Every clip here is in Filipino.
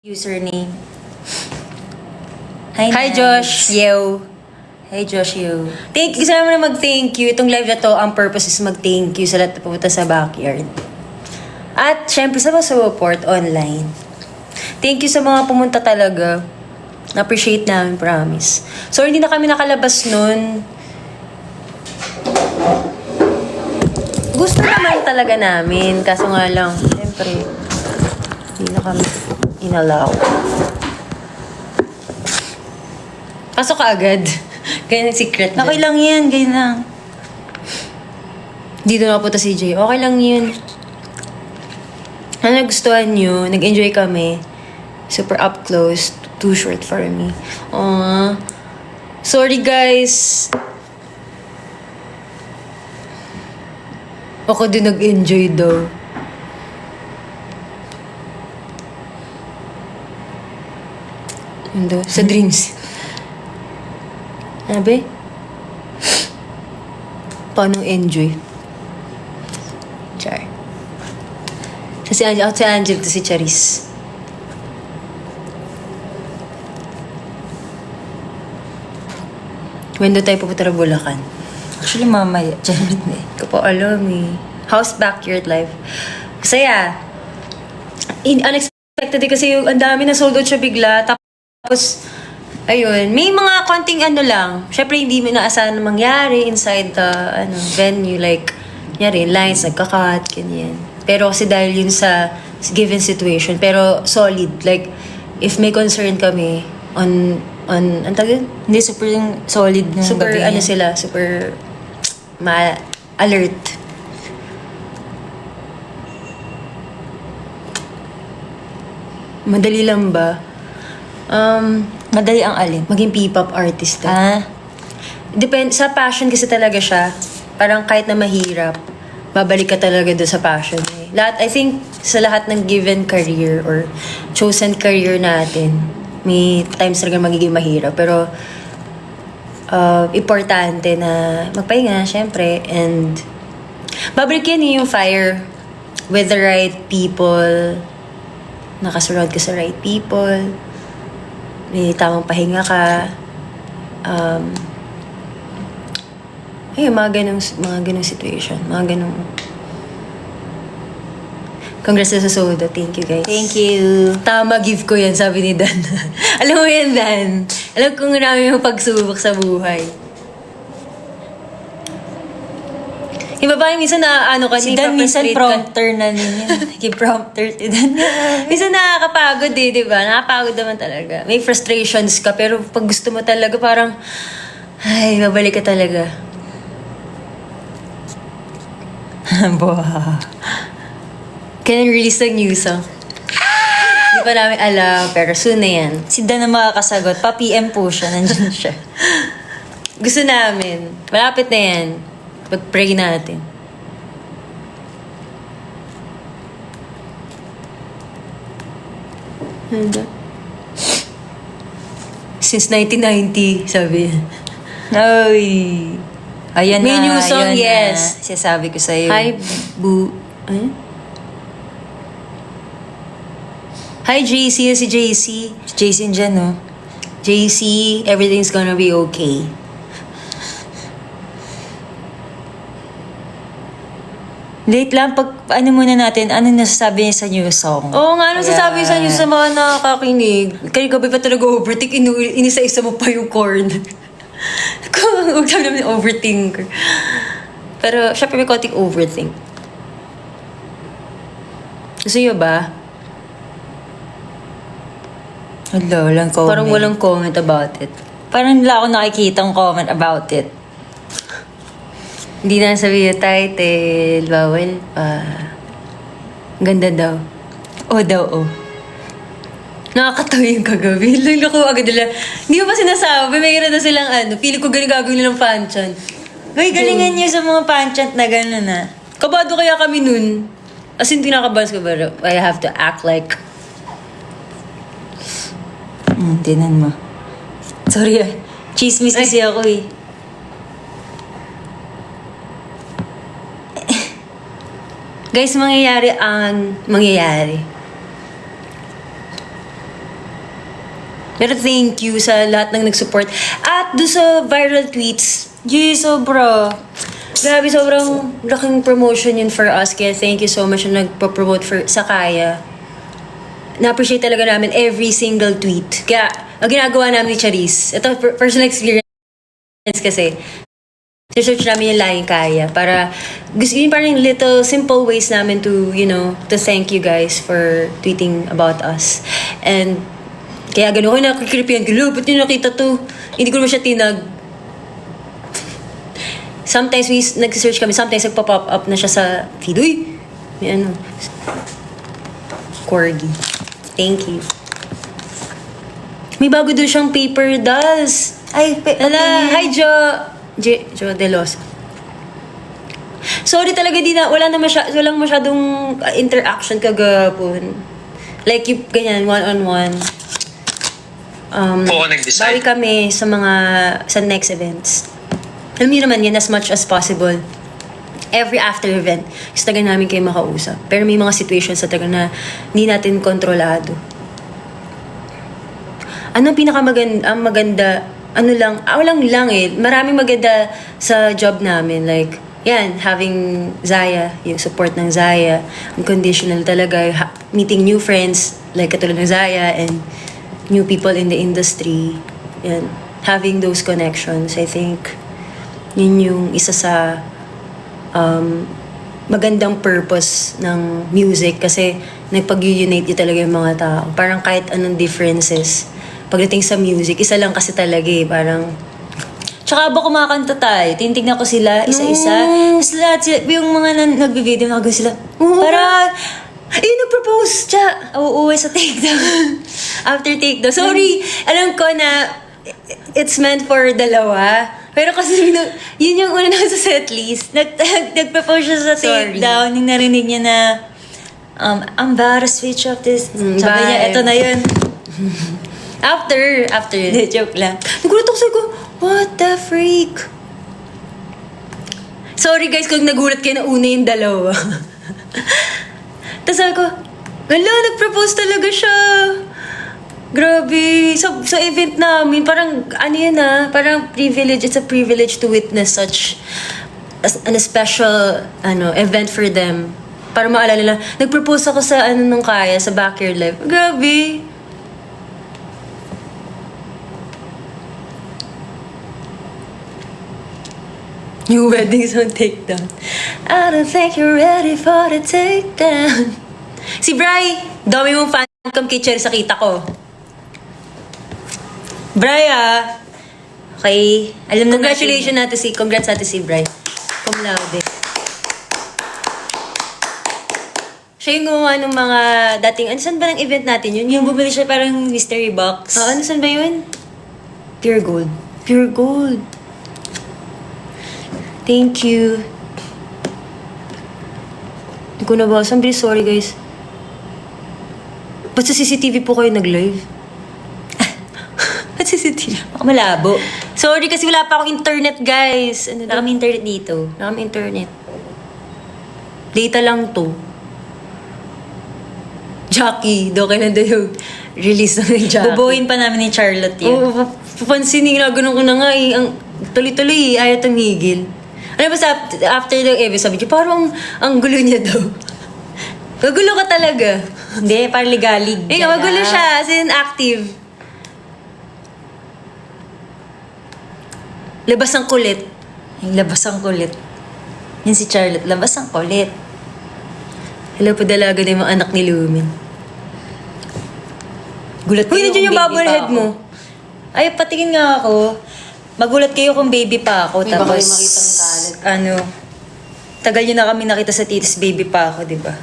Username. Hi, Josh. Yo. Hi, Josh. Yo. Gusto naman na mag-thank you. Itong live na to, ang purpose is mag-thank you sa lahat na pumunta sa backyard. At, syempre, sa mga support online. Thank you sa mga pumunta talaga. Na-appreciate namin, promise. So, hindi na kami nakalabas nun. Gusto naman talaga namin. Kaso nga lang, syempre, hindi na kami inalaw. Pasok ka agad. Ganyan secret. Okay lang yan, ganyan lang. Dito na punta si Jay. Okay lang yun. Ano nagustuhan nyo? Nag-enjoy kami. Super up close. Too short for me. Aww. Sorry guys. Ako din nag-enjoy daw. Ano? Sa dreams. Sabi? Paano enjoy? Char. Sa si Angel, si Angel to si Charis. When doon tayo pupunta na Bulacan? Actually, mamaya. Charot na eh. Ko po alam eh. House backyard life. Masaya. Unexpected eh kasi yung ang dami na sold out siya bigla. Tapos, ayun, may mga konting ano lang. Syempre, hindi mo naasahan na mangyari inside the venue. Like, nyari, lines, nagka-cut, ganyan. Pero kasi dahil yun sa given situation. Pero solid. Like, if may concern kami on ang tawag yun? Hindi, super yung solid na Super, gabi ano niya. sila, super alert. Madali lang ba? Madali ang alin. Maging P-pop artist. Depende, sa passion kasi talaga siya. Parang kahit na mahirap, babalik ka talaga doon sa passion. Lahat, I think, sa lahat ng given career or chosen career natin, may times talaga magiging mahirap. Pero, importante na magpahinga, syempre. And, babalik yan yung fire with the right people. Nakasurround ka sa right people. May tamang pahinga ka. Ayun, mga ganong situation. Mga ganong... Congrats sa Soda. Thank you, guys. Thank you. Tama, give ko yan, sabi ni Dan. Alam mo yan, Dan. Alam kong marami yung pagsubok sa buhay. Yung babae, minsan na ano ka, Si Dan, minsan prompter na din yan. Nag-prompter si Dan. Minsan nakakapagod eh, di ba? Nakakapagod naman talaga. May frustrations ka, pero pag gusto mo talaga, parang, ay, babalik ka talaga. Boha. Kailan release ng new song? Hindi pa namin alam, pero soon na yan. Si Dan na makakasagot. Pa-PM po siya. Nandiyan siya. Gusto namin. Malapit na yan. Pag-pray natin. Ano? Since 1990, sabi. Ay. Ayan May na. new song, ayan yes. Na. Sinasabi ko sa'yo. Hi, Boo. Hi, JC. Si JC. Si Jason dyan, no? JC, everything's gonna be okay. Late lang, pag ano muna natin, ano nasasabi niya sa new song? Oo nga, ano sasabi sa inyo sa mga nakakakinig? Kaya gabi pa talaga overthink, inisa-isa mo pa yung corn. Huwag sabi namin overthinker. Pero, syempre may konting overthink. Gusto nyo ba? Wala, walang comment. Parang walang comment about it. Parang wala ako nakikita comment about it. Hindi na sabi yung title, bawal pa. Ganda daw. O daw, o. Nakakatawa yung kagabi. Lalo ko agad nila. Hindi ko pa sinasabi. Mayroon na silang Pili ko ganun gagawin nilang fanchan. Uy, galingan niyo sa mga panchant na gano'n na. Kabado kaya kami nun. As in, tinakabas ko ba? I have to act like... Tinan mo. Sorry ah. Chismis kasi ako eh. Guys, mangyayari ang mangyayari. Pero thank you sa lahat ng nag-support. At doon sa viral tweets, Sobra. grabe, sobrang laking promotion yun for us. Kaya thank you so much na nagpo-promote sa Kaya. Na-appreciate talaga namin every single tweet. Kaya, ang ginagawa namin ni Charis, ito personal experience kasi, search namin yung Lying Kaya para, gusto yun parang little simple ways namin to, to thank you guys for tweeting about us. And, kaya gano'n ko nakikiripian, ba't yung nakita to? Hindi ko naman siya tinag. Sometimes nag-search kami, sometimes nagpa-pop up na siya sa feed. Uy! May Corgi. Thank you. May bago doon siyang paper dolls. Ay, hi, Jo Delos. Sorry talaga, walang masyadong interaction kagapon. Like, yung ganyan, one-on-one. Oo, nag-decide. Bawi kami sa next events. Alam niyo naman yan, as much as possible. Every after event, gusto talaga namin kayo makausap. Pero may mga situations na talaga na hindi natin kontrolado. Ano maganda, walang lang eh. Maraming maganda sa job namin. Like, yan, having Zaya, yung support ng Zaya. Unconditional talaga. Meeting new friends, like katulad ng Zaya, and new people in the industry. Yan. Having those connections, I think, yun yung isa sa magandang purpose ng music kasi nagpag-unite talaga yung mga tao. Parang kahit anong differences, pagdating sa music, isa lang kasi talaga eh. Parang, Tsaka ba kumakanta tayo, tinitignan ko sila isa-isa. Tapos lahat sila, yung mga nag-video, nakagano sila. Para, nag-propose siya. uuwi sa takedown. After takedown. Sorry, alam ko na it's meant for dalawa. Pero kasi yun yung una na sa setlist. Nag-propose siya sa Sorry. takedown, yung narinig niya na, I'm about to switch up this. Sabi bye. niya, eto na yun. After yun. Hindi, joke lang. Nagulat ako ko, what the freak? Sorry guys kung nagulat kayo na una yung dalawa. Tapos sabi ko, hala, nag-propose talaga siya. Grabe. Sa event namin, parang, parang privilege. It's a privilege to witness such a special event for them. Para maalala nila, nag-propose ako sa ng Kaya, sa Backyard Live. Grabe. New wedding song takedown. I don't think you're ready for the takedown. Si Bri, dami mong fancam kay Cherry sa kita ko. Bri Okay. Alam na Congratulations congrats natin si Bri. Cum laude. Siya yung gumawa ng mga dating, saan ba ng event natin yun? Yung bumili siya parang mystery box. Saan ba yun? Pure Gold. Pure Gold. Thank you. Hindi ko nabasa. Sorry, guys. Ba't sa CCTV po kayo nag-live? Ba't CCTV? Baka malabo. Sorry, kasi wala pa akong internet, guys. Wala kami internet dito. Wala kami internet. Data lang to. Jackie, daw kailan daw yung release ng Jackie. Bubuhin pa namin ni Charlotte yun. Oo, papansinin na ganun ko na nga eh. Ang tuloy-tuloy ayaw tumigil. Ano ba after the episode, sabi niya, parang ang gulo niya daw. Magulo ka talaga. Hindi, parang ligalig. Magulo siya, as in active. Labas ang kulit. Ay, labas ang kulit. Yun si Charlotte, labas ang kulit. Hello po dalaga na yung mga anak ni Lumin. Gulat Uy, nandiyan yung kung bubble baby pa head ako. mo. Ay, patingin nga ako. Magulat kayo kung baby pa ako. Uy, baka tapos, yung makitang kalat. tagal yun na kami nakita sa titis, baby pa ako, di ba?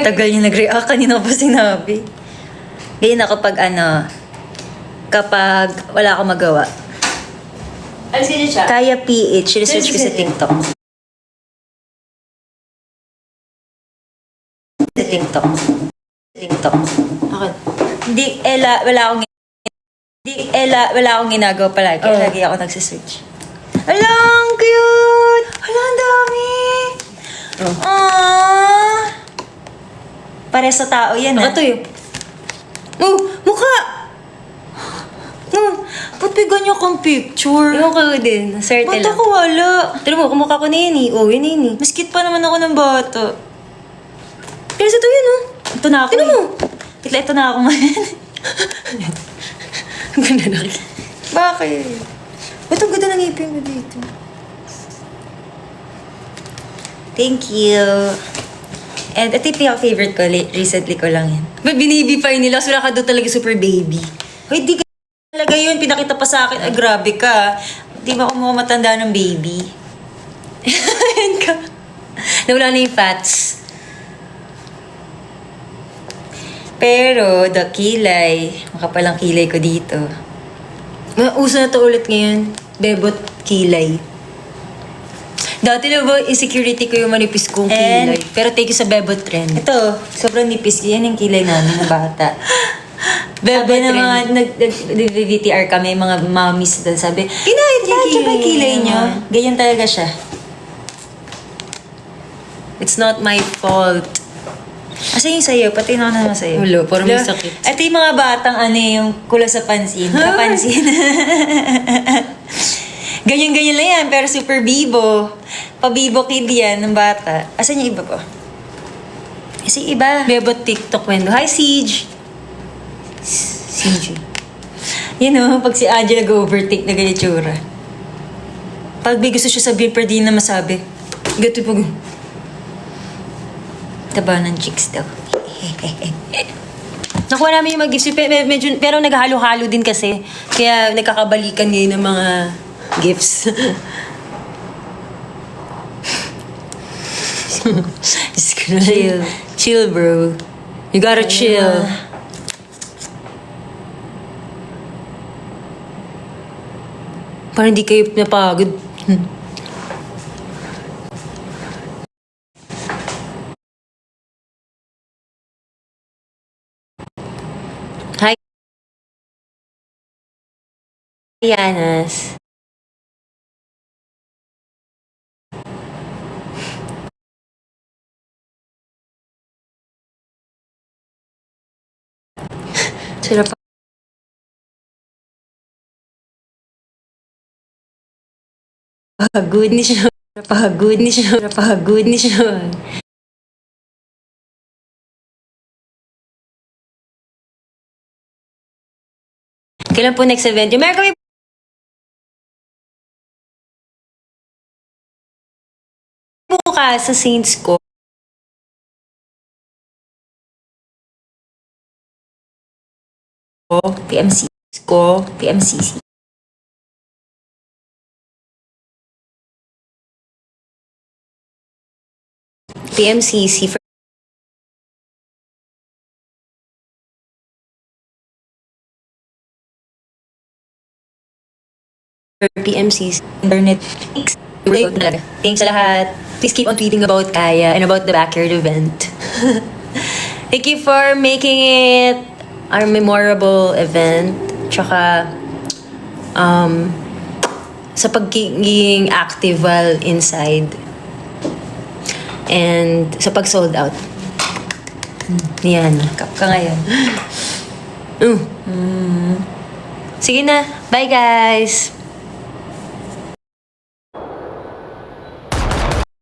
Tagal niya nag-react. Kanina ko pa sinabi. Ganyan ako kapag wala akong magawa. Alisin niyo siya. Kaya PH, research ko sa TikTok. Sa TikTok. Bakit? Wala akong ginagawa palagi. Oh. Lagi ako nagsisearch. Alang, cute! Alang, dami! Oh. Aww! Pare sa tao yan, ha? Nakatuyo. Oh, mukha! Ba't may ganyan kang picture? Ewan ko din. Naserte Ba't lang. ako wala? Pero mo, kumukha ko na yun eh. Oh, yun na yun eh. Mas cute pa naman ako ng bata. Pero sa to yun oh. Ito na ako. Tignan mo. Ito na ako ngayon. Ang ganda na rin. Bakit? Ba't ang ganda ng ngipin ko dito? Thank you. And ito yung pinaka-favorite ko. Recently ko lang yan. Ba't binibify nila? Kasi wala ka doon talaga super baby. Hoy, di ka talaga yun. Pinakita pa sa akin. Ay, grabe ka. Di ba ako mukhang matanda ng baby? Ayan ka. Nawala na yung fats. Pero, the kilay. Makapalang kilay ko dito. Uso na to ulit ngayon. Bebot kilay. Dati na ba, insecurity ko yung manipis kong And- kilay. Pero take you sa bebot trend. Ito, sobrang nipis. Yan yung kilay namin ng bata. Bebot Sabi ng trend. mga nag-VTR kami, mga mommies doon, sabi, Pinahit yung "Tatcha ba kilay kilay niya?" nyo? Ganyan talaga siya. It's not my fault. Asa yung sa'yo? Pati na ako naman sa'yo. Wala, parang may Wala. sakit. Ito yung mga batang yung kulang sa pansin. Kapansin. Ganyan-ganyan lang yan, pero super bibo. Pabibo kid yan ng bata. Asan yung iba po? Kasi iba. Bebot TikTok window. Hi, Siege. Siege. Yan o, pag si Angela nag-overtake na ganyan tsura. Pag may gusto siya sabihin, pero di na masabi. Gato pag... Taba ng chicks daw. Nakuha namin yung mag-gifts. Medyo, pero naghalo-halo din kasi. Kaya nagkakabalikan ngayon ng mga gifts. Just gonna Chill. Chill, bro. You gotta chill. Parang hindi kayo napagod. Hi, Yanas. Sila pa. Pagod ni siya. Pagod ni siya. Pagod ni siya. Kailan po next event? Yung meron kami bukas sa Saints ko. PMC ko. PMCC. PMCC for PMCC. Internet. Thanks sa lahat. Please keep on tweeting about Kaya and about the backyard event. Thank you for making it our memorable event. Tsaka, sa pagiging active while inside. And sa pag-sold out. Yan. Kap ka ngayon. Sige na. Bye, guys.